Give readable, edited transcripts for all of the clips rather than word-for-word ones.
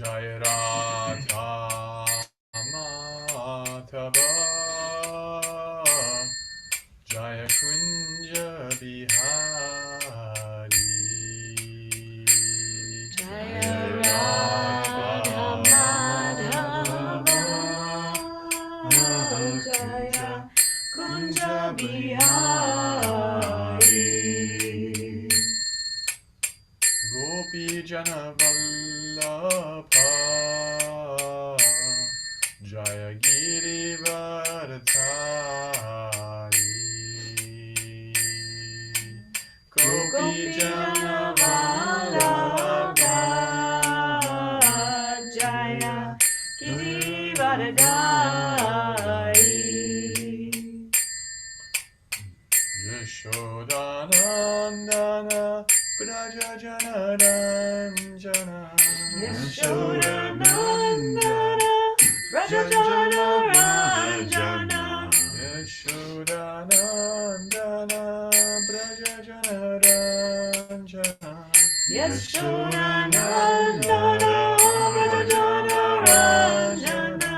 Jaya Radha Madhava Jaya Kunja Bihari Jaya Radha Madhava Jaya Kunja Bihari Gopi Jana Vallabha Jaya Giri Varadhari Gopi Jana Vallabha Jaya Girivaradari Yashodanandana Braja Jana Ranjana Yashodanandana Rajajana Ranjana Yashodanandana Braja Jana Ranjana Yashodanandana Rajajana Ranjana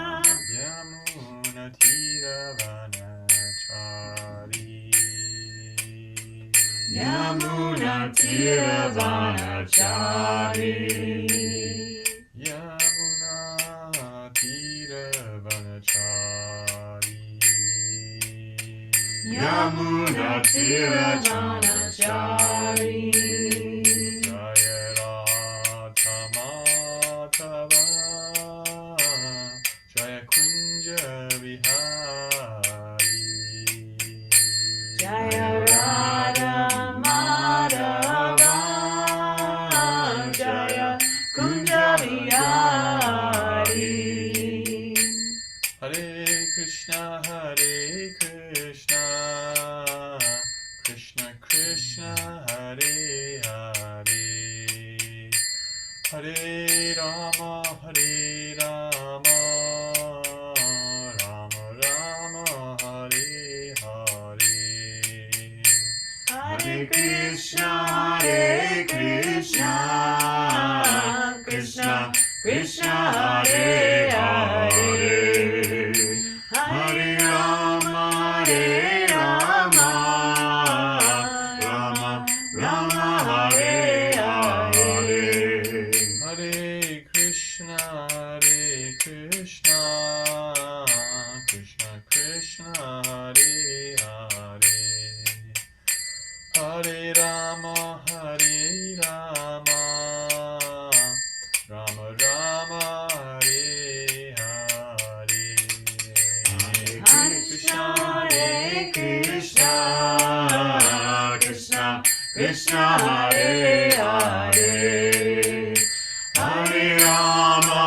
Yamuna Tiravanachari Yamuna Tiravanachari Yamuna Tiravanachari Yamuna Tiravanachari Jaya Radha Madhava Jaya Kunja Bihari Jaya Radha Madhava Jaya Kunja Bihari Hare Krishna Krishna Krishna Hare Hare Hare Rama Rama Rama Hare Hare Hare Krishna Krishna Krishna Hare Hare Hare Rama Rama Rama Hare Hare Hare Krishna Krishna Krishna Hare Hare Hare Rama Rama Rama Hare Hare Hare Krishna Krishna Krishna Hare Hare Hare Rama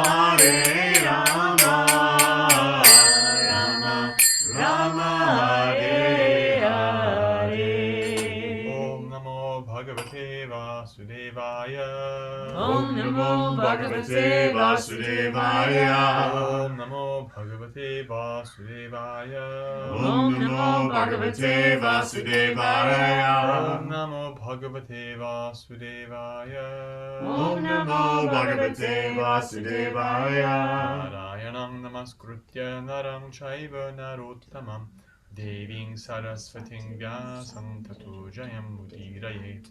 Rama Rama Hare Hare Om Namo Bhagavate Vasudevaya Om Namo Bhagavate Vasudevaya Om Namo Bhagavate Vasudevaya Om Namo Bhagavate Vasudevaya Om Namo Bhagavate Vasudevaya Om Namo Bhagavate Vasudevaya Narayanam Namaskritya Naram Chaiva Narottamam Deving Saraswating Vyasam Tato Jayam Mudiraye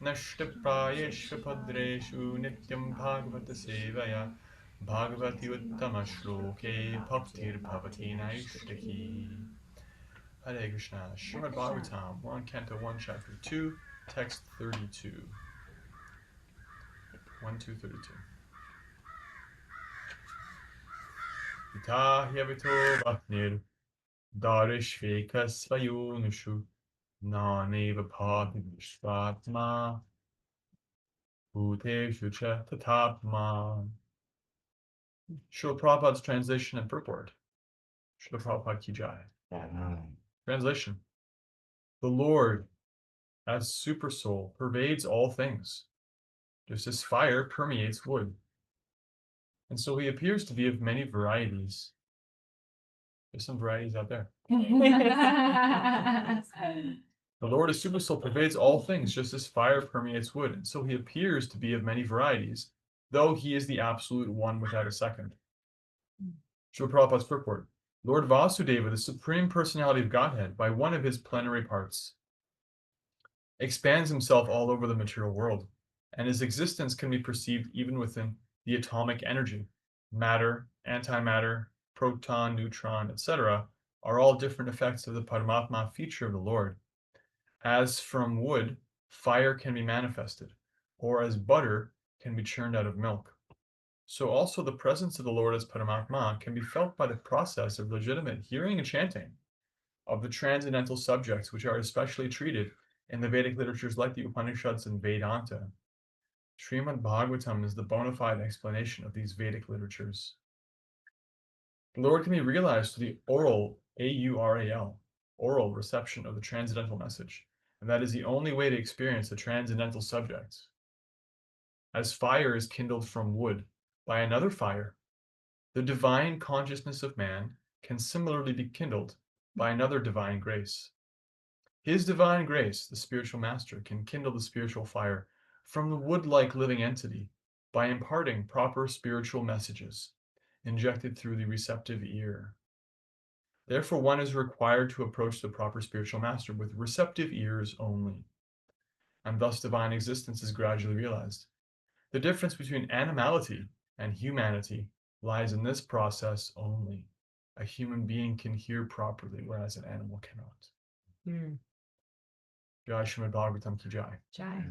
Nashtaprayeshva Padreshu Nityam Bhagavata Sevaya Bhagavati Uttama Shloke Bhaktir Bhavati Naishtaki Hare Krishna Srimad Bhagavatam 1 Canto 1 Chapter 2 Text 32 1 2 32 Ita Yavito Bhaknir Darishveka Svayunushu Naneva Pati Vishvatma Bhuteshu Cha Tatapma. Srila Prabhupada's translation and purport. Srila Prabhupada Ki Jai. Translation. The Lord, as Supersoul, pervades all things, just as fire permeates wood. And so he appears to be of many varieties. There's some varieties out there. The Lord as Supersoul pervades all things, just as fire permeates wood. And so he appears to be of many varieties. though he is the absolute one without a second. Srila Prabhupada's purport. Lord Vasudeva, the Supreme Personality of Godhead, by one of his plenary parts, expands himself all over the material world, and his existence can be perceived even within the atomic energy. Matter, antimatter, proton, neutron, etc., are all different effects of the Paramatma feature of the Lord. As from wood, fire can be manifested, or as butter can be churned out of milk. So also the presence of the Lord as Paramatma can be felt by the process of legitimate hearing and chanting of the transcendental subjects which are especially treated in the Vedic literatures like the Upanishads and Vedanta. Srimad Bhagavatam is the bona fide explanation of these Vedic literatures. The Lord can be realized through the oral, A-U-R-A-L, oral reception of the transcendental message, and that is the only way to experience the transcendental subjects. As fire is kindled from wood by another fire, the divine consciousness of man can similarly be kindled by another divine grace. His divine grace, the spiritual master, can kindle the spiritual fire from the wood-like living entity by imparting proper spiritual messages injected through the receptive ear. Therefore, one is required to approach the proper spiritual master with receptive ears only, and thus divine existence is gradually realized. The difference between animality and humanity lies in this process only. A human being can hear properly, whereas an animal cannot. Jai Srimad Bhagavatam ki jai. Jai.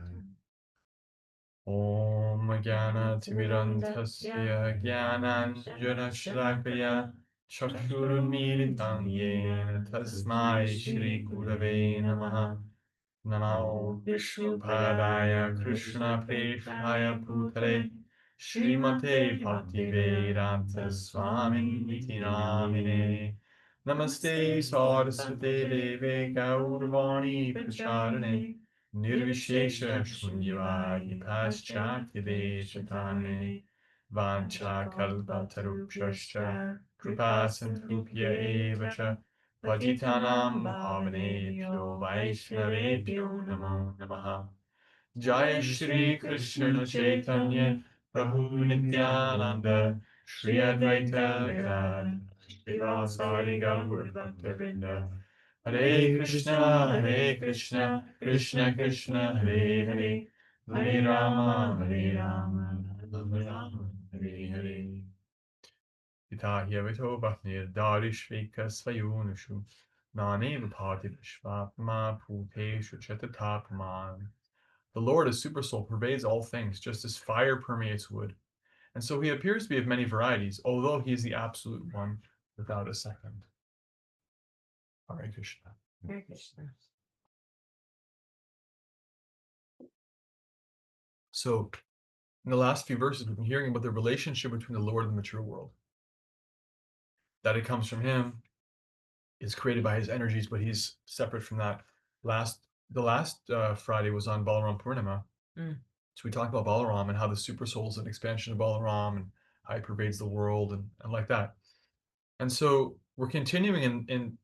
Om Jnana Timirantasya Jnananjana Shlakaya Chakshurunmilitam Yena Tasmai Shri Gurave Namaha Namo Vishnupadaya Krishna Preshaya Bhutale Srimate Bhaktivedanta Swamiti Namine Namaste Saraswate Deve Gaurvani Pracharane Nirvishesha Shunyavadi Paschatya Deshatane Vancha Kalpatarupshascha Kripa Sandhupya Evacha Patitanam Bhavanebhyo Vaishnavebhyo Namo Namaha Jaya Shri Krishna Chaitanya Prabhu Nityananda Shri Advaita Vedanta Srivasadi Gaur Bhakta Hare Krishna, Krishna Krishna, Hare Hare, Hare Rama, Rama Rama, Hare Hare. Hitahya Bhatnir Darishvika Svayunushu Naneva Bhati Vishvatma Puteshu Chetatapman. The Lord as Supersoul pervades all things, just as fire permeates wood. And so he appears to be of many varieties, although he is the absolute one without a second. Hare Krishna. Hare Krishna. So, in the last few verses, we've been hearing about the relationship between the Lord and the material world. That it comes from him, is created by his energies, but he's separate from that. The last Friday was on Balaram Purnima. So we talked about Balaram and how the super soul is an expansion of Balaram and how he pervades the world and like that. And so we're continuing in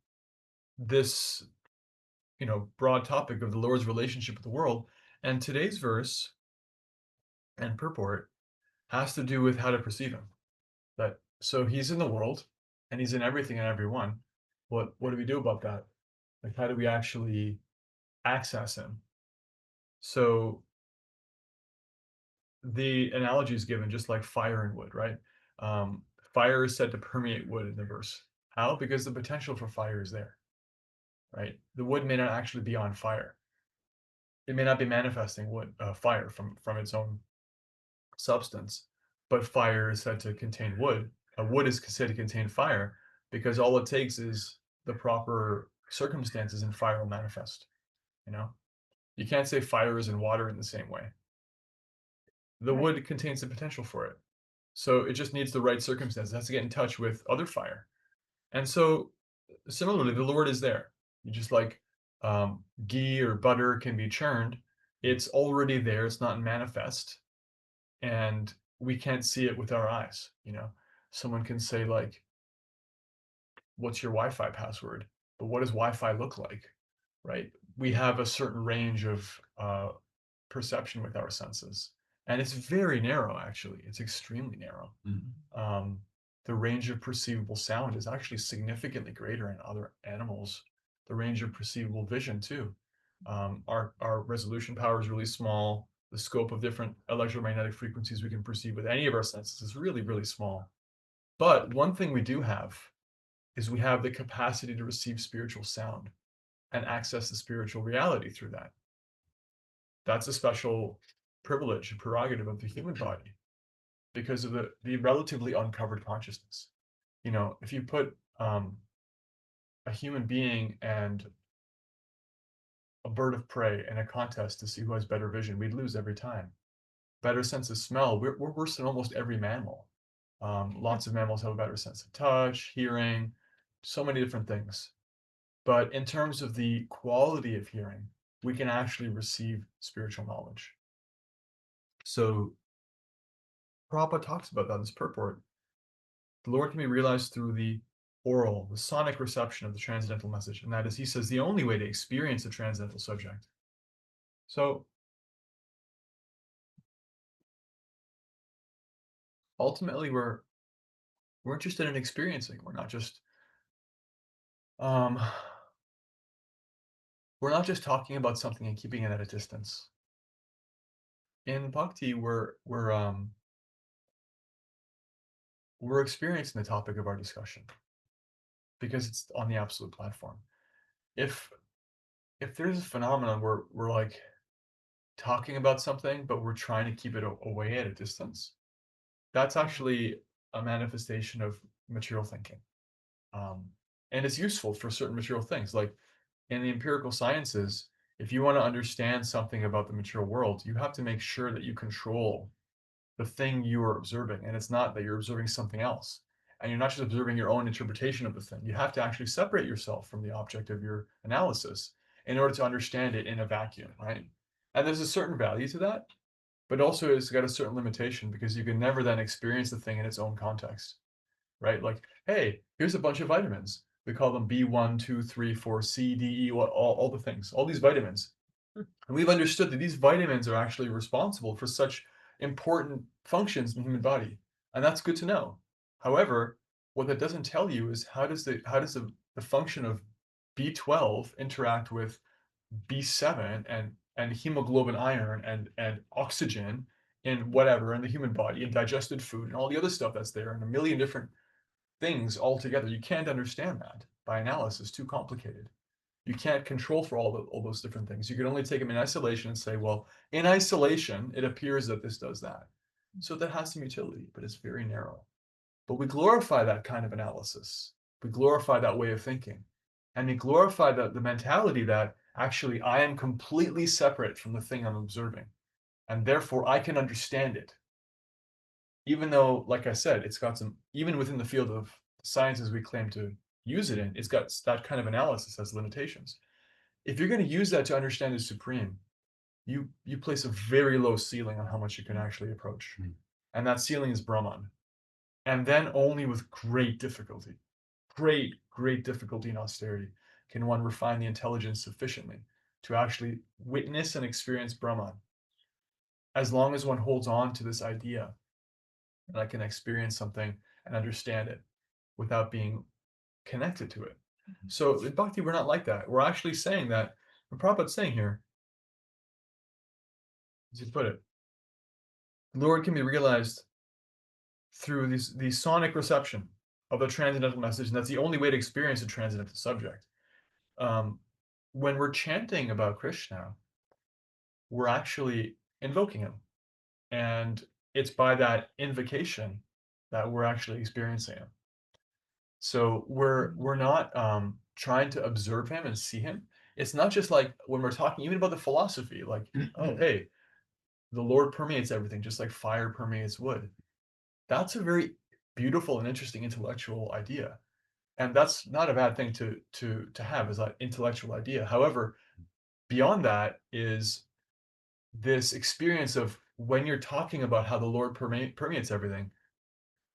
this, broad topic of the Lord's relationship with the world. And today's verse and purport has to do with how to perceive him. So he's in the world and he's in everything and everyone. What do we do about that? Like, how do we actually access him? So the analogy is given just like fire and wood, right? Fire is said to permeate wood in the verse. How? Because the potential for fire is there, right? The wood may not actually be on fire. It may not be manifesting fire from its own substance, but fire is said to contain wood. Wood is said to contain fire because all it takes is the proper circumstances and fire will manifest. You can't say fire is in water in the same way. The wood contains the potential for it. So it just needs the right circumstances. It has to get in touch with other fire. And so similarly, the Lord is there. You just like ghee or butter can be churned. It's already there. It's not manifest. And we can't see it with our eyes. Someone can say like, what's your Wi-Fi password? But what does Wi-Fi look like, right? We have a certain range of perception with our senses. And it's very narrow, actually. It's extremely narrow. The range of perceivable sound is actually significantly greater in other animals. The range of perceivable vision, too. Our resolution power is really small. The scope of different electromagnetic frequencies we can perceive with any of our senses is really, really small. But one thing we do have is we have the capacity to receive spiritual sound and access the spiritual reality through that. That's a special privilege and prerogative of the human body because of the relatively uncovered consciousness. You know, if you put a human being and a bird of prey in a contest to see who has better vision, we'd lose every time. Better sense of smell, we're worse than almost every mammal. Lots of mammals have a better sense of touch, hearing, so many different things. But in terms of the quality of hearing, we can actually receive spiritual knowledge. So Prabhupada talks about that in this purport. The Lord can be realized through the oral, the sonic reception of the transcendental message. And that is, he says, the only way to experience a transcendental subject. So ultimately, we're interested in experiencing. We're not just talking about something and keeping it at a distance. In bhakti, we're experiencing the topic of our discussion because it's on the absolute platform. If there's a phenomenon where we're like talking about something, but we're trying to keep it away at a distance, that's actually a manifestation of material thinking. And it's useful for certain material things. Like in the empirical sciences, if you want to understand something about the material world, you have to make sure that you control the thing you are observing. And it's not that you're observing something else. And you're not just observing your own interpretation of the thing. You have to actually separate yourself from the object of your analysis in order to understand it in a vacuum, right? And there's a certain value to that, but also it's got a certain limitation because you can never then experience the thing in its own context, right? Like, hey, here's a bunch of vitamins. We call them B1, 2, 3, 4, C, D, E, all the things, all these vitamins. And we've understood that these vitamins are actually responsible for such important functions in the human body. And that's good to know. However, what that doesn't tell you is how does the function of B12 interact with B7 and hemoglobin iron and oxygen in whatever in the human body and digested food and all the other stuff that's there and a million different things all together. You can't understand that by analysis, too complicated. You can't control for all those different things. You can only take them in isolation and say, well, in isolation, it appears that this does that. So that has some utility, but it's very narrow. But we glorify that kind of analysis. We glorify that way of thinking. And we glorify the mentality that actually I am completely separate from the thing I'm observing. And therefore I can understand it. Even though, like I said, it's got some, even within the field of sciences we claim to use it in, it's got that kind of analysis has limitations. If you're going to use that to understand the supreme, you place a very low ceiling on how much you can actually approach. And that ceiling is Brahman. And then only with great difficulty, great difficulty and austerity can one refine the intelligence sufficiently to actually witness and experience Brahman. As long as one holds on to this idea that I can experience something and understand it without being connected to it. So in Bhakti, we're not like that. We're actually saying that, what Prabhupada's saying here, as you put it, the Lord can be realized through the sonic reception of the transcendental message, and that's the only way to experience a transcendental subject. When we're chanting about Krishna, we're actually invoking him. And it's by that invocation that we're actually experiencing him. So we're not trying to observe him and see him. It's not just like when we're talking even about the philosophy, like, oh, hey, the Lord permeates everything, just like fire permeates wood. That's a very beautiful and interesting intellectual idea. And that's not a bad thing to have as an intellectual idea. However, beyond that is this experience of when you're talking about how the Lord permeates everything,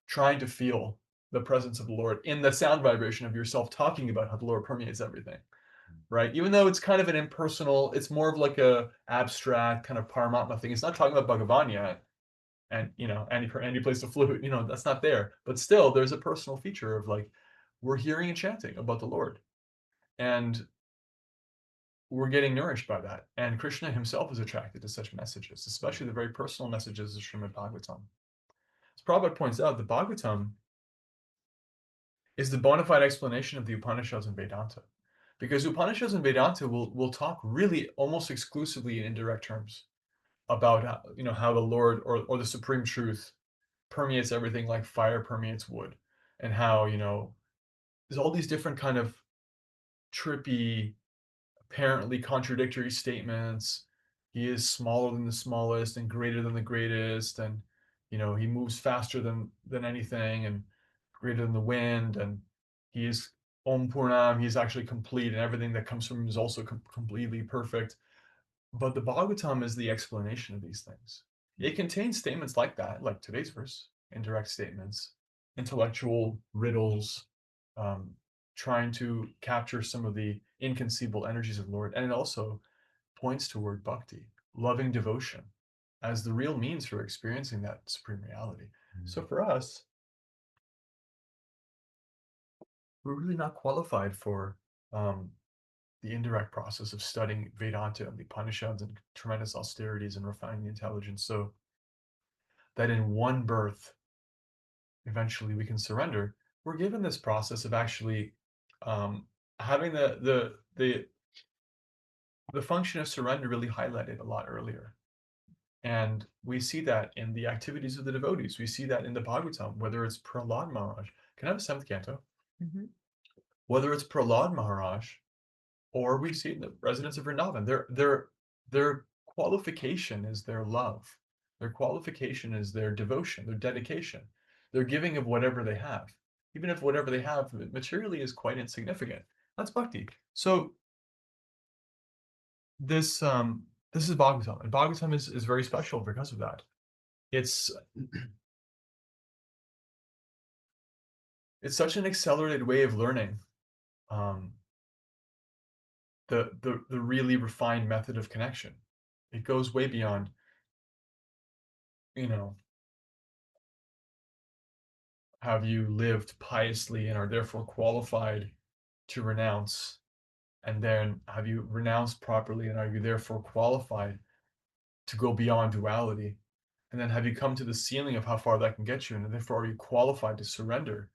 trying to feel the presence of the Lord in the sound vibration of yourself talking about how the Lord permeates everything. right? Even though it's kind of an impersonal, it's more of like a abstract kind of Paramatma thing. It's not talking about Bhagavan yet, and and he plays the flute. That's not there. But still, there's a personal feature of like we're hearing and chanting about the Lord, and we're getting nourished by that. And Krishna himself is attracted to such messages, especially the very personal messages of Srimad Bhagavatam. As Prabhupada points out, the Bhagavatam is the bona fide explanation of the Upanishads and Vedanta. Because Upanishads and Vedanta will talk really almost exclusively in indirect terms about how the Lord or the supreme truth permeates everything like fire permeates wood, and how there's all these different kind of trippy, apparently contradictory statements. He is smaller than the smallest and greater than the greatest, and he moves faster than anything and greater than the wind, and he is Om Purnam. He's actually complete, and everything that comes from him is also completely perfect. But the Bhagavatam is the explanation of these things. It contains statements like that, like today's verse, indirect statements, intellectual riddles, trying to capture some of the inconceivable energies of the Lord. And it also points toward bhakti, loving devotion, as the real means for experiencing that supreme reality. So for us, we're really not qualified for the indirect process of studying Vedanta and the Upanishads and tremendous austerities and refining the intelligence, so that in one birth, eventually we can surrender. We're given this process of actually having the function of surrender really highlighted a lot earlier. And we see that in the activities of the devotees. We see that in the Bhagavatam, whether it's Prahlad Maharaj. Can I have a seventh canto? Mhm. Whether it's Prahlad Maharaj, or we see it in the residents of Vrindavan. Their qualification is their love. Their qualification is their devotion, their dedication, their giving of whatever they have, even if whatever they have materially is quite insignificant. That's bhakti. So this is Bhagavatam, and Bhagavatam is very special because of that. It's such an accelerated way of learning the really refined method of connection. It goes way beyond, have you lived piously and are therefore qualified to renounce? And then have you renounced properly and are you therefore qualified to go beyond duality? And then have you come to the ceiling of how far that can get you? And therefore are you qualified to surrender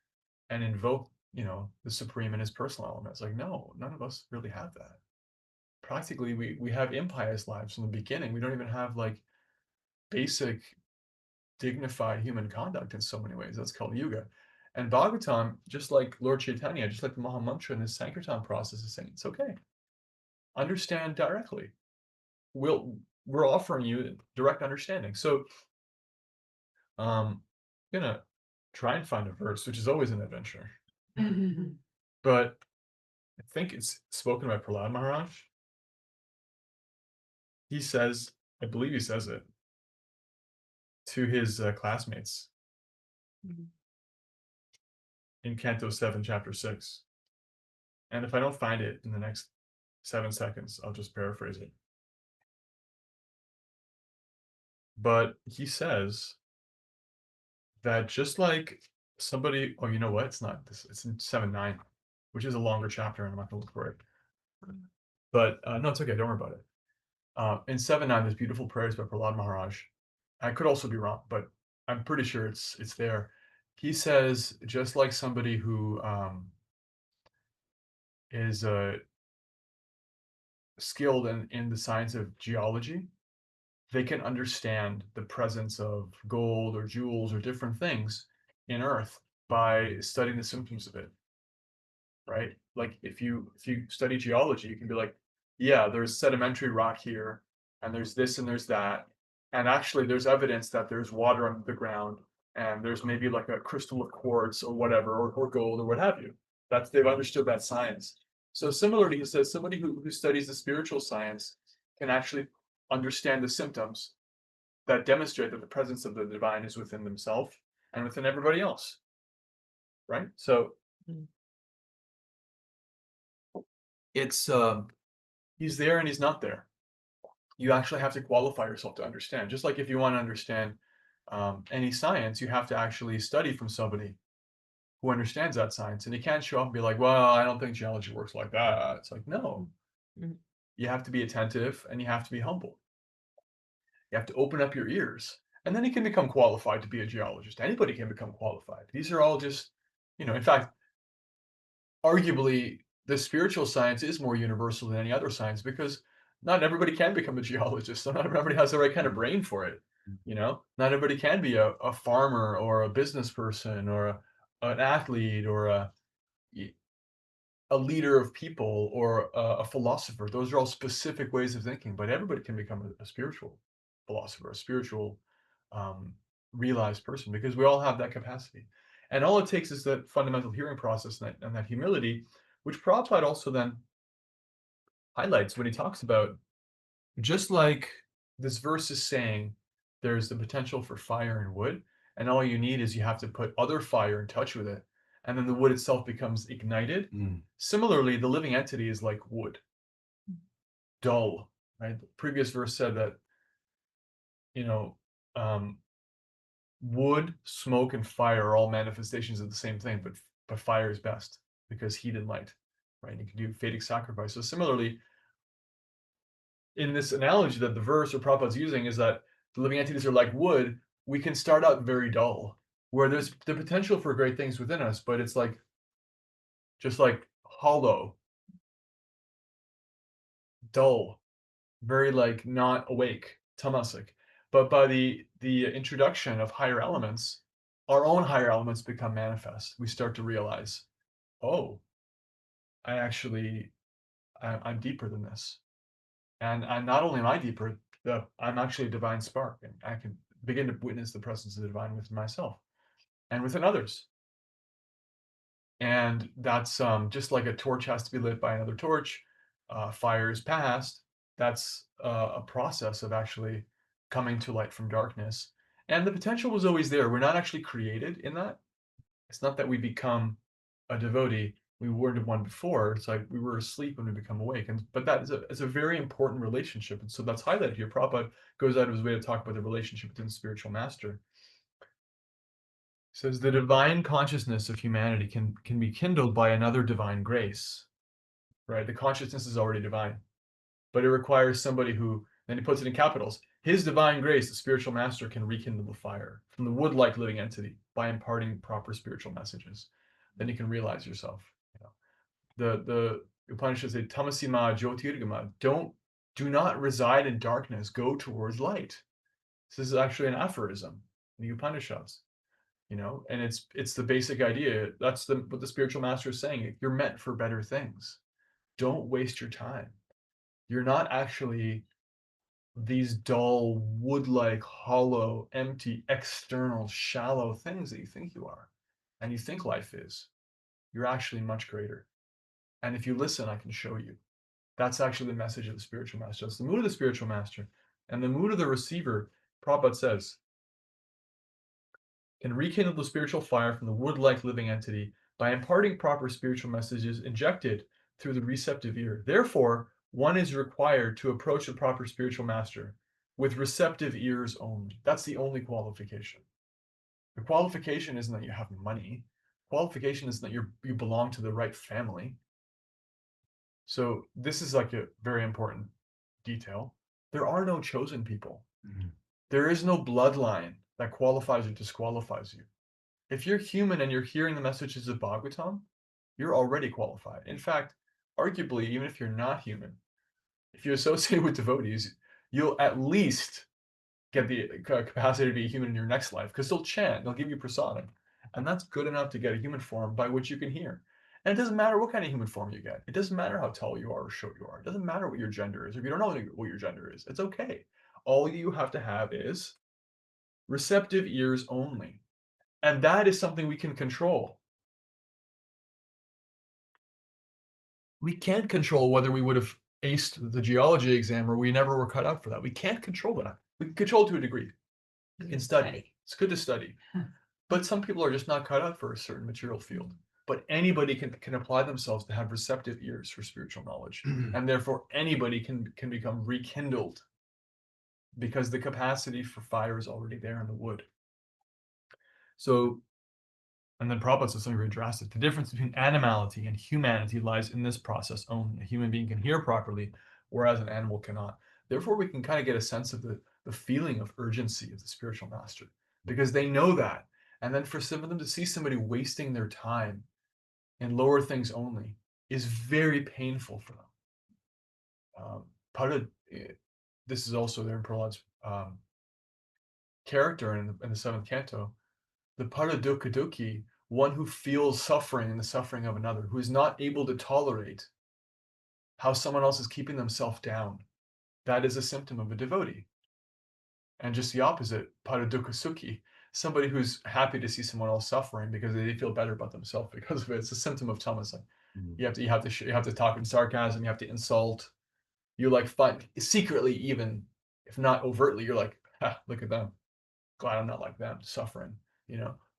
and invoke, the Supreme in his personal elements? Like, no, none of us really have that. Practically, we have impious lives from the beginning. We don't even have like basic dignified human conduct in so many ways. That's called yuga. And Bhagavatam, just like Lord Chaitanya, just like the Maha Mantra in the Sankirtan process, is saying it's okay. Understand directly. We're offering you direct understanding. So I'm gonna try and find a verse, which is always an adventure. But I think it's spoken by Prahlad Maharaj. He says, I believe he says it to his classmates in Canto 7, Chapter 6. And if I don't find it in the next 7 seconds, I'll just paraphrase it. But he says that just like somebody, oh, you know what? It's not this, it's in 7-9, which is a longer chapter, and I'm not going to look for it. But no, it's okay. Don't worry about it. In 7-9, there's beautiful prayers by Prahlad Maharaj. I could also be wrong, but I'm pretty sure it's there. He says, just like somebody who is skilled in the science of geology, they can understand the presence of gold or jewels or different things in earth by studying the symptoms of it, right? Like if you study geology, you can be like, yeah, there's sedimentary rock here, and there's this and there's that, and actually there's evidence that there's water under the ground, and there's maybe like a crystal of quartz or whatever, or gold or what have you. They've understood that science. So similarly, he says somebody who studies the spiritual science can actually understand the symptoms that demonstrate that the presence of the divine is within themselves and within everybody else, right? So it's he's there and he's not there. You actually have to qualify yourself to understand. Just like if you want to understand any science, you have to actually study from somebody who understands that science. And you can't show up and be like, well, I don't think geology works like that. It's like, no. You have to be attentive and you have to be humble. You have to open up your ears. And then you can become qualified to be a geologist. Anybody can become qualified. These are all just, in fact, arguably, the spiritual science is more universal than any other science because not everybody can become a geologist. So not everybody has the right kind of brain for it. Not everybody can be a farmer or a business person or an athlete or a leader of people or a philosopher. Those are all specific ways of thinking, but everybody can become a spiritual philosopher, a spiritual realized person because we all have that capacity. And all it takes is that fundamental hearing process and that humility, which Prabhupada also then highlights when he talks about, just like this verse is saying, there's the potential for fire and wood, and all you need is you have to put other fire in touch with it, and then the wood itself becomes ignited. Similarly, the living entity is like wood, dull, right? The previous verse said that, wood, smoke, and fire are all manifestations of the same thing, but fire is best because heat and light, right? You can do Vedic sacrifice. So similarly, in this analogy that the verse or Prabhupada's using is that the living entities are like wood. We can start out very dull, where there's the potential for great things within us, but it's like just like hollow, dull, very like not awake, tamasic. But by the introduction of higher elements, our own higher elements become manifest. We start to realize, oh, I'm deeper than this. And not only am I deeper, I'm actually a divine spark, and I can begin to witness the presence of the divine within myself and within others. And that's just like a torch has to be lit by another torch, fire is passed. That's a process of actually coming to light from darkness. And the potential was always there. We're not actually created in that. It's not that we become a devotee. We weren't one before. It's like we were asleep when we become awake. But that is a very important relationship. And so that's highlighted here. Prabhupada goes out of his way to talk about the relationship within the spiritual master. He says the divine consciousness of humanity can be kindled by another divine grace. Right? The consciousness is already divine. But it requires somebody who, then he puts it in capitals, his divine grace, the spiritual master, can rekindle the fire from the wood-like living entity by imparting proper spiritual messages. Then you can realize yourself. The Upanishads say, tamasima jyotirgama, do not reside in darkness, go towards light. This is actually an aphorism in the Upanishads, and it's the basic idea. That's what the spiritual master is saying. You're meant for better things. Don't waste your time. You're not actually these dull, wood-like, hollow, empty, external, shallow things that you think you are, and you think life is. You're actually much greater. And if you listen, I can show you. That's actually the message of the spiritual master. That's the mood of the spiritual master. And the mood of the receiver, Prabhupada says, can rekindle the spiritual fire from the wood-like living entity by imparting proper spiritual messages injected through the receptive ear. Therefore, one is required to approach the proper spiritual master with receptive ears only. That's the only qualification. The qualification isn't that you have money. Qualification is that you belong to the right family. So this is like a very important detail. There are no chosen people. There is no bloodline that qualifies or disqualifies you. If you're human and you're hearing the messages of Bhagavatam, you're already qualified. In fact, arguably, even if you're not human, if you associate with devotees, you'll at least get the capacity to be a human in your next life because they'll chant, they'll give you prasadam. And that's good enough to get a human form by which you can hear. And it doesn't matter what kind of human form you get. It doesn't matter how tall you are or short you are. It doesn't matter what your gender is. If you don't know what your gender is, it's okay. All you have to have is receptive ears only. And that is something we can control. We can't control whether we would have aced the geology exam or we never were cut out for that. We can't control that. We can control to a degree. You can study. It's good to study. But some people are just not cut out for a certain material field. but anybody can apply themselves to have receptive ears for spiritual knowledge, and therefore anybody can become rekindled because the capacity for fire is already there in the wood. So, and then Prabhupada says something very drastic. The difference between animality and humanity lies in this process only. A human being can hear properly, whereas an animal cannot. Therefore, we can kind of get a sense of the feeling of urgency of the spiritual master, because they know that. And then for some of them to see somebody wasting their time in lower things only is very painful for them. This is also there in Prahlad's character in the seventh canto. The Paradukkaduki, one who feels suffering in the suffering of another, who is not able to tolerate how someone else is keeping themselves down. That is a symptom of a devotee. And just the opposite, Paradukkasukhi, somebody who's happy to see someone else suffering because they feel better about themselves because of it. It's a symptom of tamasai. You have to talk in sarcasm. You have to insult. You like find secretly, even if not overtly, you're like, look at them. Glad I'm not like them, suffering.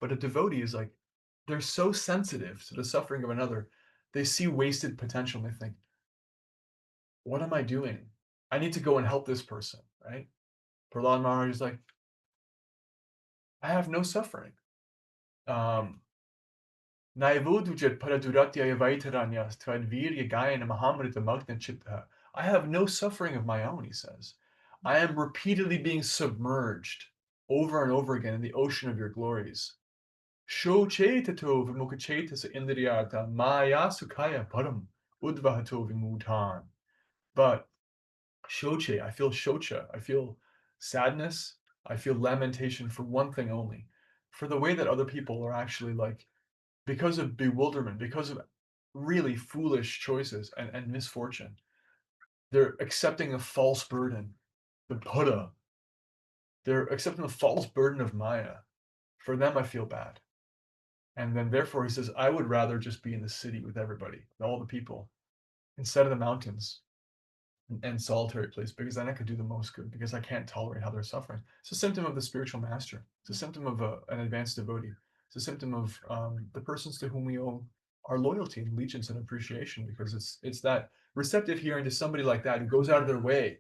But a devotee is like, they're so sensitive to the suffering of another. They see wasted potential and they think, what am I doing? I need to go and help this person, right? Prahlad Maharaj is like, I have no suffering. I have no suffering of my own, he says. I am repeatedly being submerged over and over again in the ocean of your glories. Shochetatu vimukachetasa indriyata maya sukhaya param udvahato vimutan. But shoche, I feel shocha, I feel sadness, I feel lamentation for one thing only, for the way that other people are actually like, because of bewilderment, because of really foolish choices and misfortune, they're accepting a false burden, the Buddha. They're accepting the false burden of Maya. For them, I feel bad. And then therefore he says, I would rather just be in the city with everybody, all the people, instead of the mountains and solitary place, because then I could do the most good, because I can't tolerate how they're suffering. It's a symptom of the spiritual master. It's a symptom of an advanced devotee. It's a symptom of the persons to whom we owe our loyalty and allegiance and appreciation, because it's that receptive hearing to somebody like that who goes out of their way,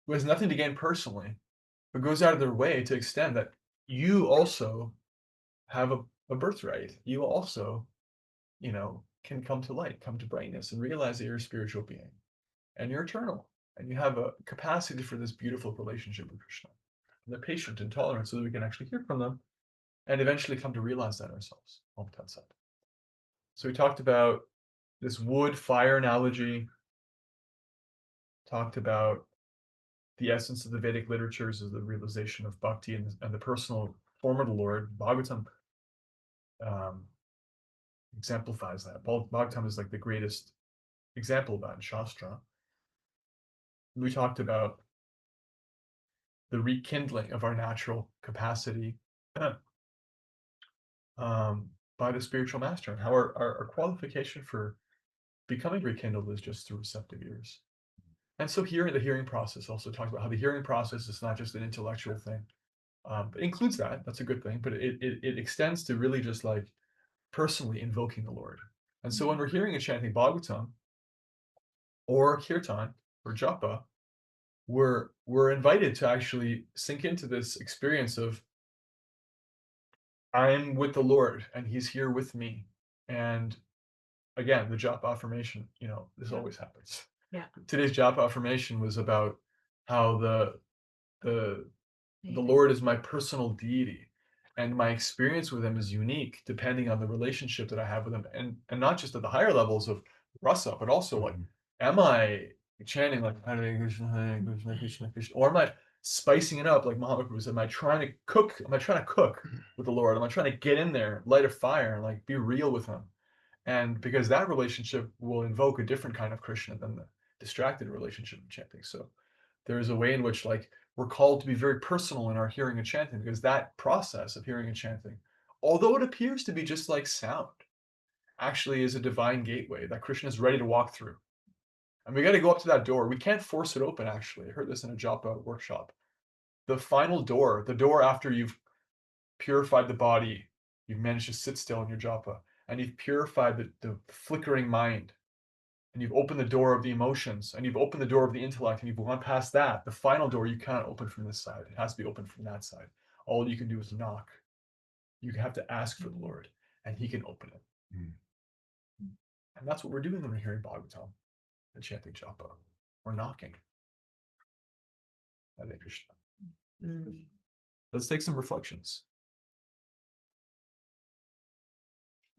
who has nothing to gain personally, but goes out of their way to extend that you also have a birthright. You also, can come to light, come to brightness, and realize that you're a spiritual being and you're eternal and you have a capacity for this beautiful relationship with Krishna. And they're patient and tolerant so that we can actually hear from them and eventually come to realize that ourselves. So we talked about this wood fire analogy, talked about the essence of the Vedic literatures is the realization of bhakti and the personal form of the Lord. Bhagavatam exemplifies that. Bhagavatam is like the greatest example of that in Shastra. We talked about the rekindling of our natural capacity by the spiritual master, and how our qualification for becoming rekindled is just through receptive ears. And so here, the hearing process also talks about how the hearing process is not just an intellectual thing. It includes that. That's a good thing. But it extends to really just like personally invoking the Lord. And so when we're hearing and chanting Bhagavatam or Kirtan or Japa, we're invited to actually sink into this experience of I'm with the Lord and he's here with me. And again, the Japa affirmation, this always happens. Yeah. Today's Japa affirmation was about how the Lord is my personal deity, and my experience with him is unique depending on the relationship that I have with him, and not just at the higher levels of rasa, but also like, am I chanting like Hare Krishna, Krishna Krishna, or am I spicing it up like Mahaprabhu said? Am I trying to cook? Am I trying to cook with the Lord? Am I trying to get in there, light a fire, and like be real with him? And because that relationship will invoke a different kind of Krishna than the distracted relationship of chanting. So there is a way in which like we're called to be very personal in our hearing and chanting, because that process of hearing and chanting, although it appears to be just like sound, actually is a divine gateway that Krishna is ready to walk through. And we got to go up to that door. We can't force it open, actually. I heard this in a Japa workshop. The final door, the door after you've purified the body, you've managed to sit still in your Japa, and you've purified the flickering mind, and you've opened the door of the emotions, and you've opened the door of the intellect, and you've gone past that, the final door you cannot open from this side. It has to be opened from that side. All you can do is knock. You have to ask for the Lord, and he can open it. And that's what we're doing when we're hearing Bhagavatam and chanting japa. We're knocking. Hare Krishna. Let's take some reflections.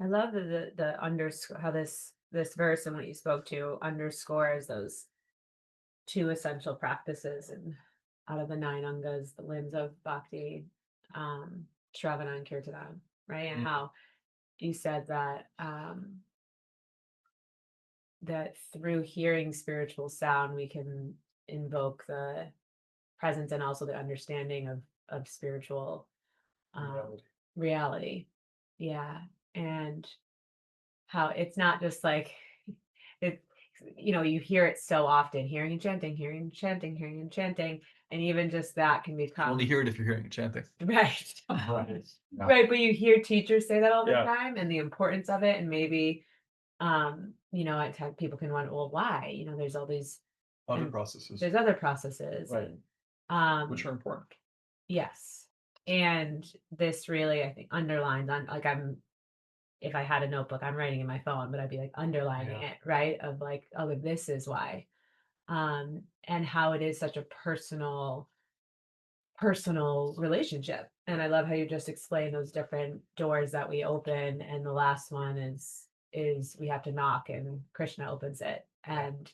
I love the underscore, how this verse and what you spoke to underscores those two essential practices, and out of the 9 angas, the limbs of bhakti, Shravana and Kirtana, right? And how you said that that through hearing spiritual sound, we can invoke the presence and also the understanding of spiritual reality. Yeah. And how it's not just like it, you hear it so often, hearing and chanting, hearing and chanting, hearing and chanting, and even just that can become. You only hear it if you're hearing it chanting. Right. Right. Yeah. Right, but you hear teachers say that all the Yeah. time, and the importance of it, and maybe at times people can wonder, well, why? There's all these Other processes. there's other processes, Right. and which are important. yes. And this really, I think, underlines on, like, if I had a notebook, I'm writing in my phone, but I'd be like underlining it, right? Of like, oh, this is why. And how it is such a personal relationship. And I love how you just explained those different doors that we open. And the last one is we have to knock, and Krishna opens it. And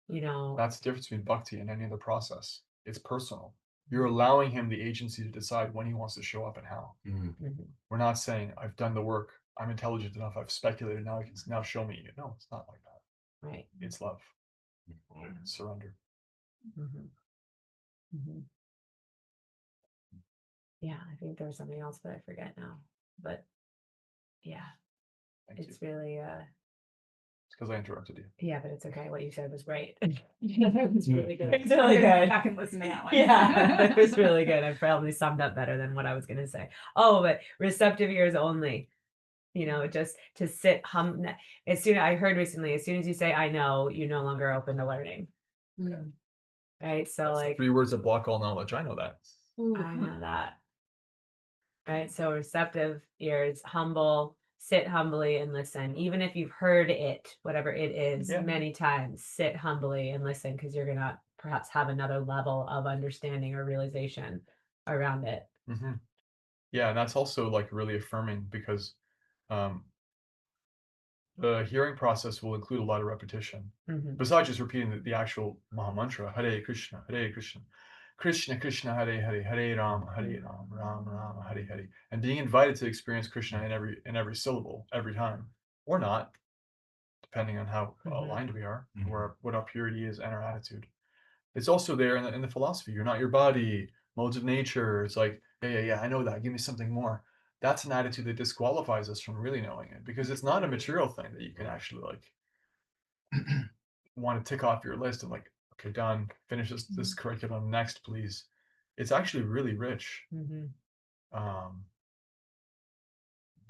that's the difference between bhakti and any other process. It's personal. You're allowing him the agency to decide when he wants to show up and how. We're not saying, I've done the work, I'm intelligent enough, I've speculated, now he can now show me. No, it's not like that. Right. It's love. It's surrender. Yeah, I think there was something else, but I forget now. But yeah, it's really it's because I interrupted you. Yeah, but it's okay. What you said was great. It's really good. It's I'll really go good. back and listen to that one. Yeah, it was really good. I probably summed up better than what I was going to say. Oh, but receptive ears only. Just to sit as soon I heard recently, as soon as you say I know, you're no longer open to learning. Right. So That's like 3 words that block all knowledge. I know that. I know that. Right. So receptive ears, humble, sit humbly and listen. Even if you've heard it, whatever it is, many times, sit humbly and listen, because you're gonna perhaps have another level of understanding or realization around it. Yeah, and that's also like really affirming, because the hearing process will include a lot of repetition. Besides just repeating the actual Maha Mantra, Hare Krishna, Krishna Krishna, Hare Hare, Hare Rama, Rama Rama, Hare Hare, and being invited to experience Krishna in every syllable, every time, or not, depending on how aligned we are, or what our purity is and our attitude. It's also there in the philosophy. You're not your body, modes of nature. It's like, yeah, I know that. Give me something more. That's an attitude that disqualifies us from really knowing it, because it's not a material thing that you can actually like want to tick off your list and like, okay, done, finish this curriculum, next, please. It's actually really rich. The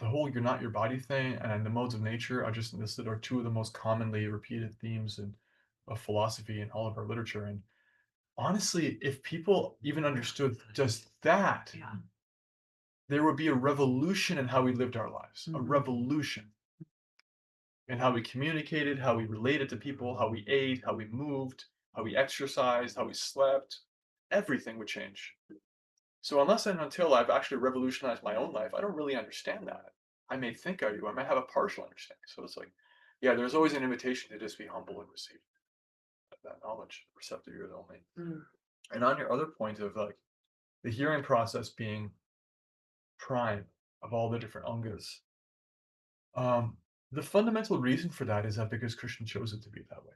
whole you're not your body thing and the modes of nature are just listed are 2 of the most commonly repeated themes of philosophy in all of our literature. And honestly, if people even understood just that, there would be a revolution in how we lived our lives, a revolution in how we communicated, how we related to people, how we ate, how we moved, how we exercised, how we slept. Everything would change. So unless and until I've actually revolutionized my own life, I don't really understand that. I may think I do. I might have a partial understanding. So it's like, yeah, there's always an invitation to just be humble and receive that knowledge, receptive ears only. And on your other point of like the hearing process being prime of all the different angas, the fundamental reason for that is that because Krishna chose it to be that way.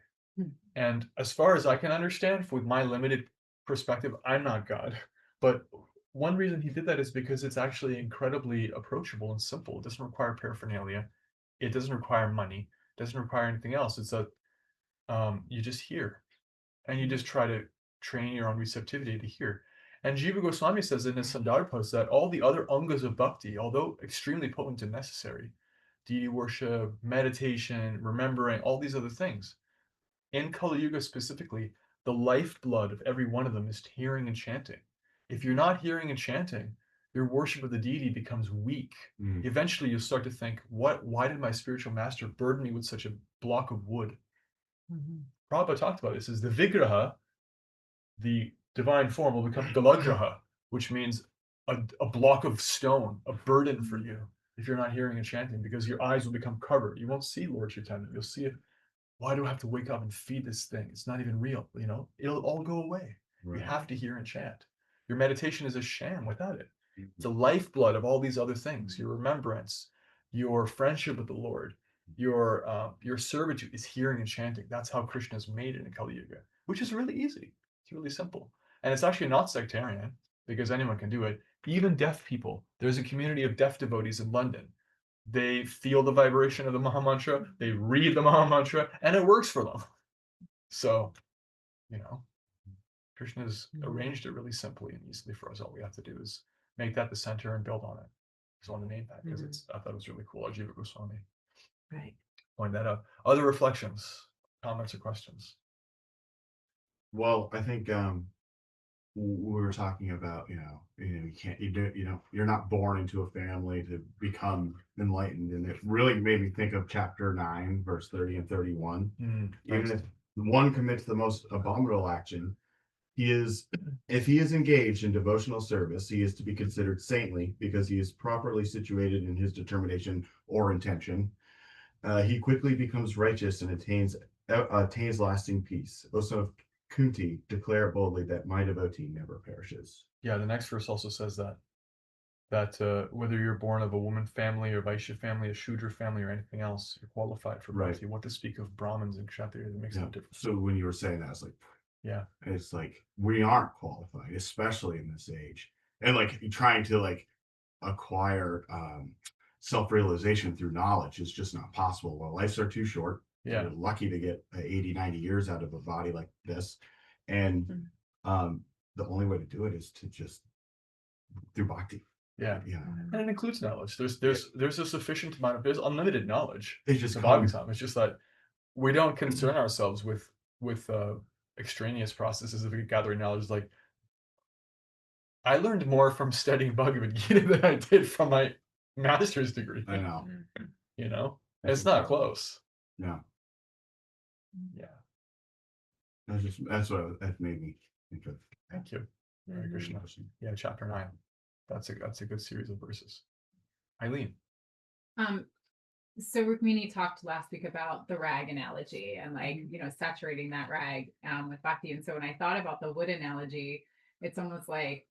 And as far as I can understand, with my limited perspective, I'm not God, but one reason he did that is because it's actually incredibly approachable and simple. It doesn't require paraphernalia. It doesn't require money. It doesn't require anything else. It's that you just hear, and you just try to train your own receptivity to hear. And Jiva Goswami says in his Sandarbhas that all the other angas of bhakti, although extremely potent and necessary, deity worship, meditation, remembering, all these other things. In Kali Yuga specifically, the lifeblood of every one of them is hearing and chanting. If you're not hearing and chanting, your worship of the deity becomes weak. Eventually, you'll start to think, why did my spiritual master burden me with such a block of wood? Prabhupada talked about this, is the Vigraha, the divine form, will become Galagraha, which means a block of stone, a burden for you if you're not hearing and chanting, because your eyes will become covered. You won't see Lord Chaitanya. You'll see it. Why do I have to wake up and feed this thing? It's not even real. It'll all go away. You have to hear and chant. Your meditation is a sham without it. It's a lifeblood of all these other things. Your remembrance, your friendship with the Lord, your servitude is hearing and chanting. That's how Krishna is made in Kali Yuga, which is really easy. It's really simple. And it's actually not sectarian because anyone can do it. Even deaf people. There's a community of deaf devotees in London. They feel the vibration of the Maha Mantra, they read the Maha Mantra, and it works for them. So, Krishna's arranged it really simply and easily for us. All we have to do is make that the center and build on it. Just want to name that because I thought it was really cool. Ajiva Goswami. Right. Point that out. Other reflections, comments, or questions? Well, I think we were talking about, you can't, you're not born into a family to become enlightened. And it really made me think of chapter 9, verse 30 and 31. Even if one commits the most abominable action, if he is engaged in devotional service, he is to be considered saintly because he is properly situated in his determination or intention. He quickly becomes righteous and attains lasting peace. O son of Kunti, declare boldly that my devotee never perishes. Yeah, the next verse also says that whether you're born of a woman family or Vaishya family, a Shudra family, or anything else, you're qualified for bhakti. What to speak of Brahmins and Kshatriyas, it makes no difference. So when you were saying that, it's like we aren't qualified, especially in this age, and trying to acquire self-realization through knowledge is just not possible. Well, lives are too short. You're lucky to get 80, 90 years out of a body like this. And the only way to do it is to just through bhakti. Yeah. And it includes knowledge. There's a sufficient amount of, there's unlimited knowledge. It's just Bhagavatam. It's just that we don't concern ourselves with extraneous processes of gathering knowledge. Like, I learned more from studying Bhagavad Gita than I did from my master's degree. I know. It's not close. Yeah. Yeah. That's what that made me think of. Thank you. Hare Krishna. Yeah, chapter 9. That's a good series of verses. Eileen. So Rukmini talked last week about the rag analogy and saturating that rag with bhakti. And so when I thought about the wood analogy, it's almost like,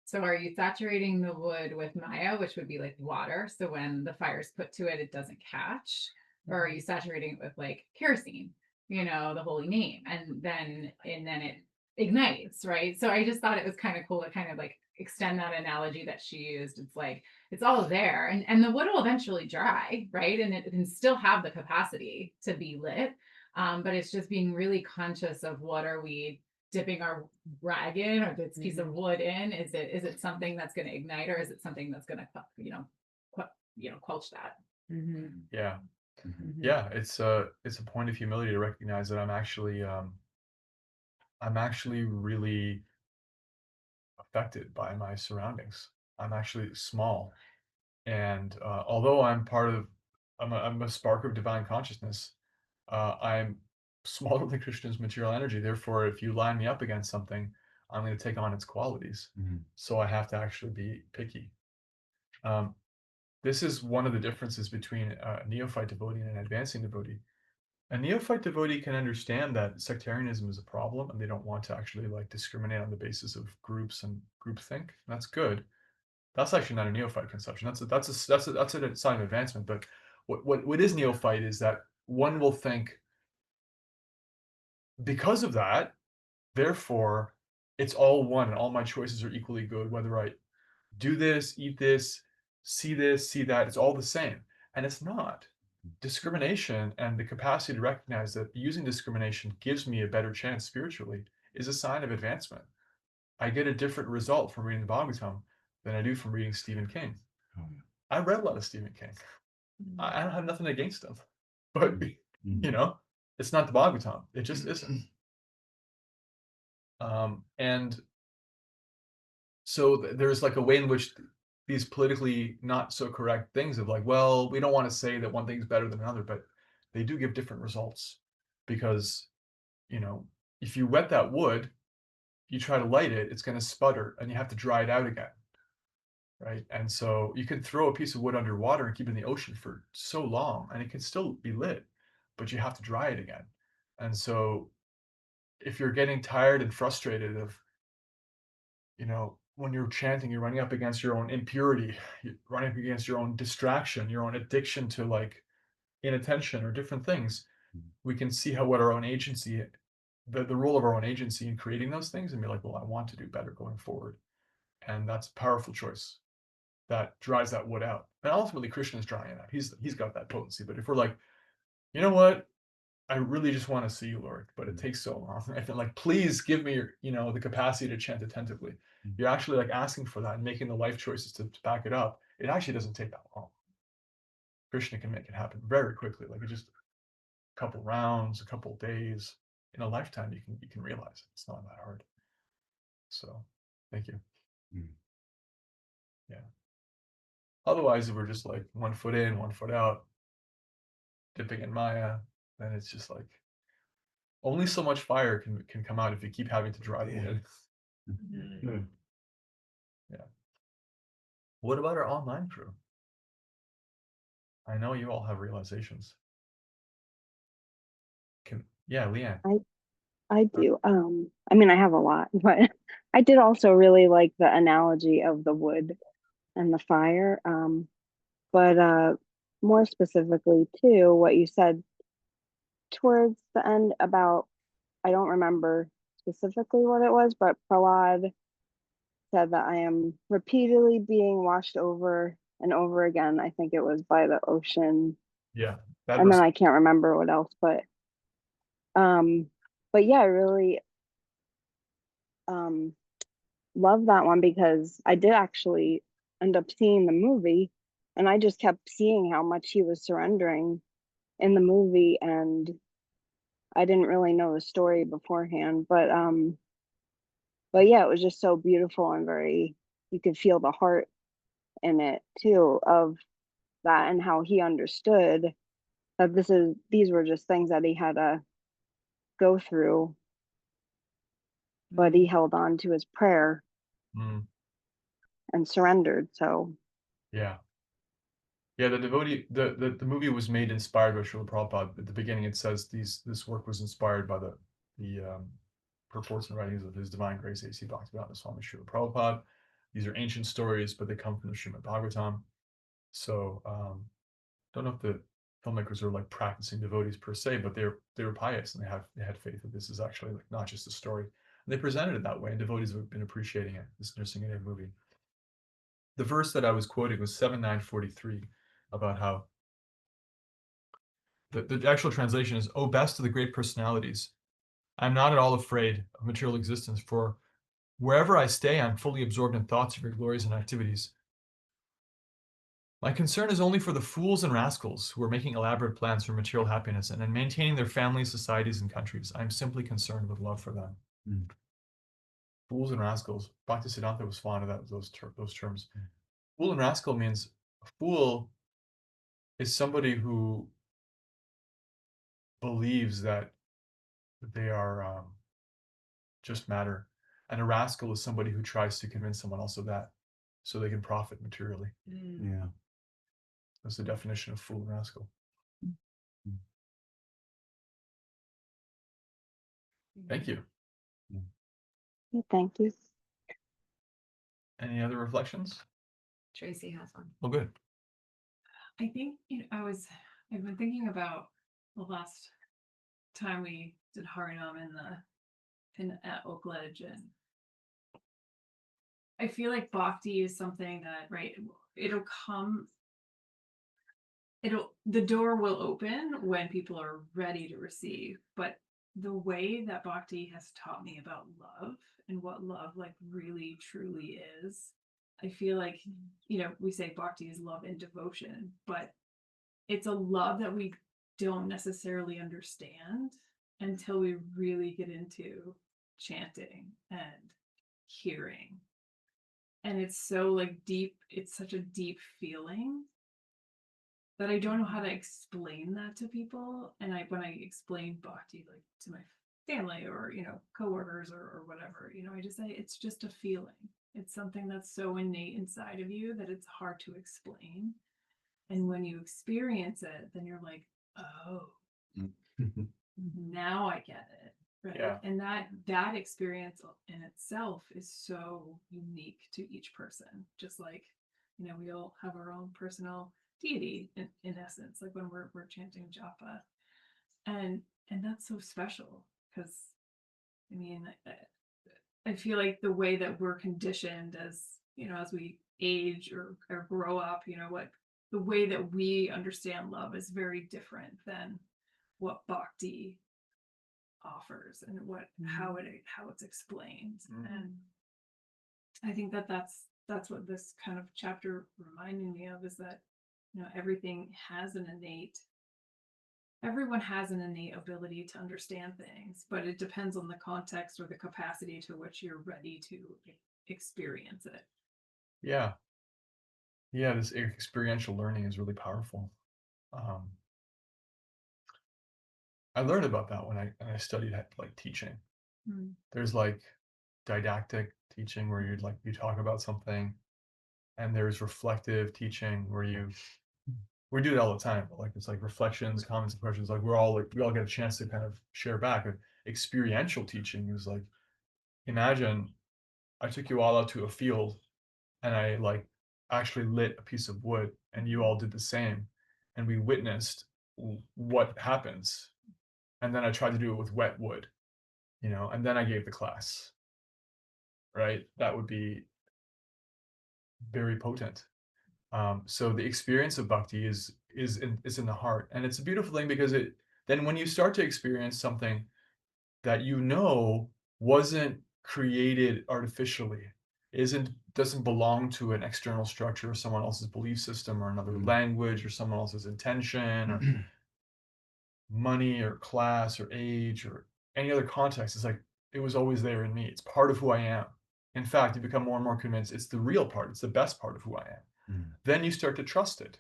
so are you saturating the wood with Maya, which would be like water? So when the fire is put to it, it doesn't catch. Or are you saturating it with kerosene, the holy name, and then it ignites, right? So I just thought it was kind of cool to kind of extend that analogy that she used. It's it's all there, and the wood will eventually dry, right? And it can still have the capacity to be lit, but it's just being really conscious of what are we dipping our rag in, or this piece of wood in. Is it something that's going to ignite, or is it something that's going to quench that? Yeah. Yeah, it's a point of humility to recognize that I'm actually really affected by my surroundings. I'm actually small, and although I'm a spark of divine consciousness, I'm smaller than Krishna's material energy. Therefore, if you line me up against something, I'm going to take on its qualities. So I have to actually be picky. This is one of the differences between a neophyte devotee and an advancing devotee. A neophyte devotee can understand that sectarianism is a problem, and they don't want to actually discriminate on the basis of groups and groupthink. That's good. That's actually not a neophyte conception. That's a sign of advancement. But what is neophyte is that one will think, because of that, therefore, it's all one, and all my choices are equally good, whether I do this, eat this, see that, it's all the same. And it's not. Discrimination and the capacity to recognize that using discrimination gives me a better chance spiritually is a sign of advancement. I get a different result from reading the Bhagavatam than I do from reading Stephen King. I read a lot of Stephen King. I don't have nothing against them, but Mhm. you know, it's not the Bhagavatam. It just isn't. And so there's like a way in which these politically not so correct things of like, well, we don't want to say that one thing's better than another, but they do give different results because, you know, if you wet that wood, you try to light it, it's going to sputter and you have to dry it out again. Right. And so you can throw a piece of wood underwater and keep it in the ocean for so long and it can still be lit, but you have to dry it again. And so if you're getting tired and frustrated of, you know, when you're chanting, you're running up against your own impurity, you're running up against your own distraction, your own addiction to like inattention or different things. We can see how what our own agency, the role of our own agency in creating those things and be like, well, I want to do better going forward. And that's a powerful choice that dries that wood out. And ultimately Krishna is drying it out. He's got that potency. But if we're like, you know what? I really just want to see you, Lord, but it takes so long. I feel like, please give me your, you know, the capacity to chant attentively. You're actually like asking for that and making the life choices to back it up. It actually doesn't take that long. Krishna can make it happen very quickly. Like just a couple rounds, a couple days, in a lifetime, you can realize it. It's not that hard. So thank you. Mm. Yeah. Otherwise, if we're just like 1 foot in, 1 foot out, dipping in Maya, then it's just like only so much fire can come out if you keep having to dry the wood. Yeah. Yeah. What about our online crew? I know you all have realizations. Yeah, Leanne. I do. I mean, I have a lot, but I did also really like the analogy of the wood and the fire. But more specifically too, what you said towards the end about, I don't remember specifically what it was, but Prahlad said that I am repeatedly being washed over and over again. I think it was by the ocean, Yeah, that and then was I can't remember what else, um, but yeah, I really um love that one because I did actually end up seeing the movie, and I just kept seeing how much he was surrendering in the movie, and I didn't really know the story beforehand, but yeah, it was just so beautiful and very, you could feel the heart in it too of that, and how he understood that these were just things that he had to go through, but he held on to his prayer mm, and surrendered. So yeah. Yeah, the devotee the movie was made inspired by Srila Prabhupada. At the beginning it says this work was inspired by the purports and writings of His Divine Grace A.C. Bhaktivedanta Swami Srila Prabhupada. These are ancient stories, but they come from the Srimad Bhagavatam. So don't know if the filmmakers are like practicing devotees per se, but they were pious and they had faith that this is actually like not just a story. And they presented it that way, and devotees have been appreciating it. This nursing aid movie. The verse that I was quoting was 7:943 about how the actual translation is, "O best of the great personalities, I am not at all afraid of material existence, for wherever I stay, I'm fully absorbed in thoughts of your glories and activities. My concern is only for the fools and rascals who are making elaborate plans for material happiness and in maintaining their families, societies, and countries. I am simply concerned with love for them." Mm. Fools and rascals. Bhaktisiddhanta was fond of those terms. Fool and rascal means a fool is somebody who believes that they are just matter, and a rascal is somebody who tries to convince someone else of that so they can profit materially. Yeah. That's the definition of fool and rascal. Thank you. thank you. Any other reflections? Tracy has one. Well, good. I think I've been thinking about the last time we did Harinam at Oakledge, and I feel like bhakti is something that, right, the door will open when people are ready to receive, but the way that bhakti has taught me about love and what love like really truly is, I feel like, we say bhakti is love and devotion, but it's a love that we don't necessarily understand until we really get into chanting and hearing. And it's so like deep, it's such a deep feeling that I don't know how to explain that to people. And when I explain bhakti like to my family or, you know, coworkers or whatever, you know, I just say it's just a feeling. It's something that's so innate inside of you that it's hard to explain. And when you experience it, then you're like, oh, now I get it. Right. Yeah. And that experience in itself is so unique to each person. Just like, you know, we all have our own personal deity in essence, like when we're chanting japa. And that's so special because I mean, I feel like the way that we're conditioned as, you know, as we age or grow up, you know, what the way that we understand love is very different than what bhakti offers and how it's explained. And I think that's what this kind of chapter reminded me of, is that, you know, everyone has an innate ability to understand things, but it depends on the context or the capacity to which you're ready to experience it. Yeah. Yeah, this experiential learning is really powerful. I learned about that when I studied like teaching. There's like didactic teaching where you talk about something, and there's reflective teaching where we do it all the time, but like it's like reflections, comments, and questions. Like we all get a chance to kind of share back. Experiential teaching is like, imagine I took you all out to a field and I like actually lit a piece of wood and you all did the same, and we witnessed what happens. And then I tried to do it with wet wood, you know, and then I gave the class. Right? That would be very potent. So the experience of bhakti is in the heart, and it's a beautiful thing because then when you start to experience something that you know wasn't created artificially, doesn't belong to an external structure or someone else's belief system or another language or someone else's intention or money or class or age or any other context. It's like it was always there in me. It's part of who I am. In fact, you become more and more convinced it's the real part. It's the best part of who I am. Then you start to trust it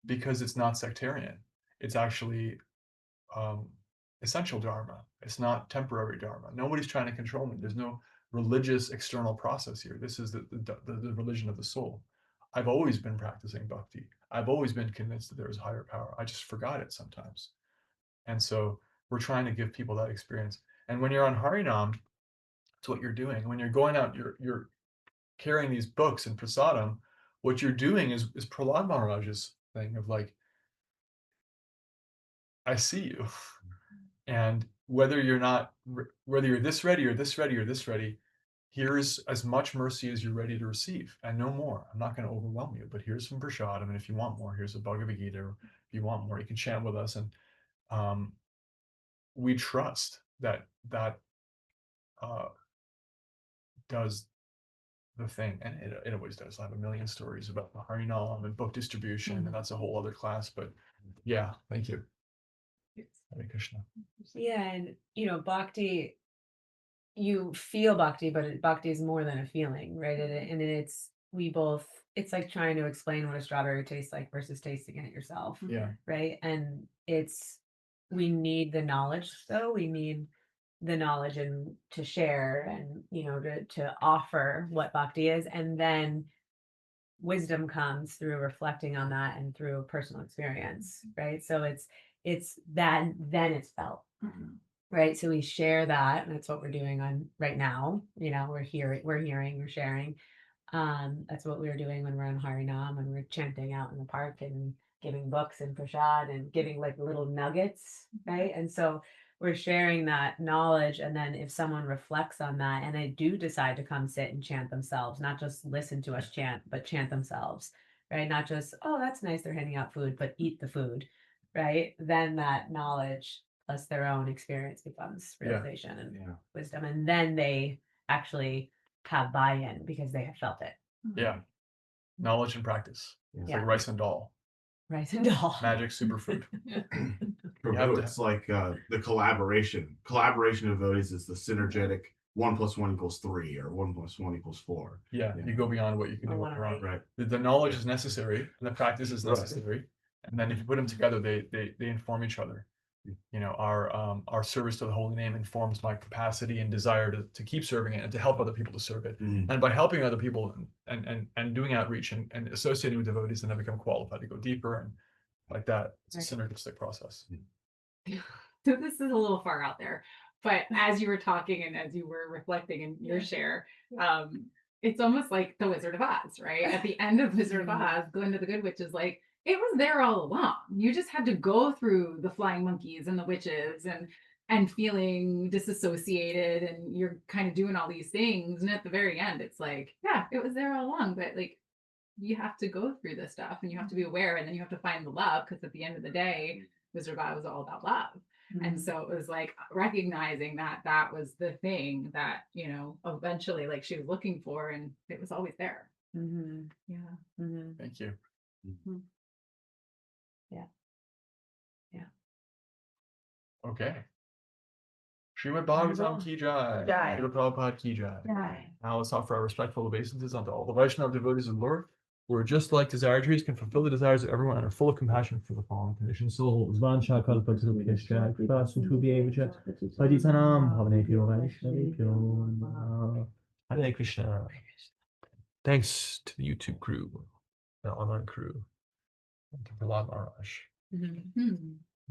because it's not sectarian. It's actually essential dharma. It's not temporary dharma. Nobody's trying to control me. There's no religious external process here. This is the religion of the soul. I've always been practicing bhakti. I've always been convinced that there is a higher power. I just forgot it sometimes. And so we're trying to give people that experience. And when you're on Harinam, it's what you're doing. When you're going out, you're carrying these books and prasadam. What you're doing is Prahlad Maharaj's thing of like, I see you. And whether you're this ready or this ready or this ready, here's as much mercy as you're ready to receive and no more. I'm not going to overwhelm you, but here's some prasadam. And if you want more, here's a Bhagavad Gita. If you want more, you can chant with us. And we trust that does the thing, and it always does. I have a million stories about the Harinam and book distribution, and that's a whole other class. But yeah, thank you. Hare Krishna. Yeah, and you know, bhakti, you feel bhakti, but bhakti is more than a feeling, right? And it's like trying to explain what a strawberry tastes like versus tasting it yourself. Yeah. Right. And we need the knowledge, though. We need the knowledge and to share and, you know, to offer what bhakti is. And then wisdom comes through reflecting on that and through personal experience. Right. So it's that then it's felt. Right. So we share that. And that's what we're doing on right now. You know, we're hearing, we're sharing. That's what we were doing when we're on Harinam and we're chanting out in the park and giving books and prasad and giving like little nuggets. Right. And so we're sharing that knowledge. And then if someone reflects on that and they do decide to come sit and chant themselves, not just listen to us chant, but chant themselves. Right. Not just, oh, that's nice, they're handing out food, but eat the food. Right. Then that knowledge plus their own experience becomes realization and wisdom. And then they actually have buy-in because they have felt it. Yeah. Knowledge and practice. It's like rice and dal. Rice and doll. Magic superfood. For You have to it's like the collaboration. Collaboration of devotees is the synergetic 1 + 1 = 3 or 1 + 1 = 4. Yeah, Yeah. you go beyond what you can I do on wanna your own. Right. The knowledge is necessary and the practice is Right. necessary. And then if you put them together, they inform each other. You know, our service to the holy name informs my capacity and desire to keep serving it and to help other people to serve it. And by helping other people and doing outreach and associating with devotees, then I become qualified to go deeper and like that. It's a synergistic process. So this is a little far out there, but as you were talking and as you were reflecting in your share, it's almost like the Wizard of Oz, right? At the end of Wizard of Oz, Glinda the Good Witch is like, it was there all along. You just had to go through the flying monkeys and the witches and feeling disassociated, and you're kind of doing all these things. And at the very end, it's like, yeah, it was there all along, but like you have to go through this stuff and you have to be aware, and then you have to find the love, because at the end of the day, Wizard of Oz was all about love. And so it was like recognizing that that was the thing that, you know, eventually like she was looking for, and it was always there. Mm-hmm. Yeah. Mm-hmm. Thank you. Yeah. Yeah. Okay. Srimad Bhagavatam Ki Jai. Jai. Srila Prabhupada Ki Jai. Jai. Now let's offer our respectful obeisances unto all the Vaishnava devotees of the Lord, who are just like desire trees, can fulfill the desires of everyone, and are full of compassion for the following conditions. Souls, Vansha Kalpatarupyascha, Kripasutubhyevacha, Patitanam Bhavanebhyo Vaishnavebhyo Namaha. Hare Krishna. Thanks to the YouTube crew, the online crew, and to Prahlad Maharaj. Mm-hmm.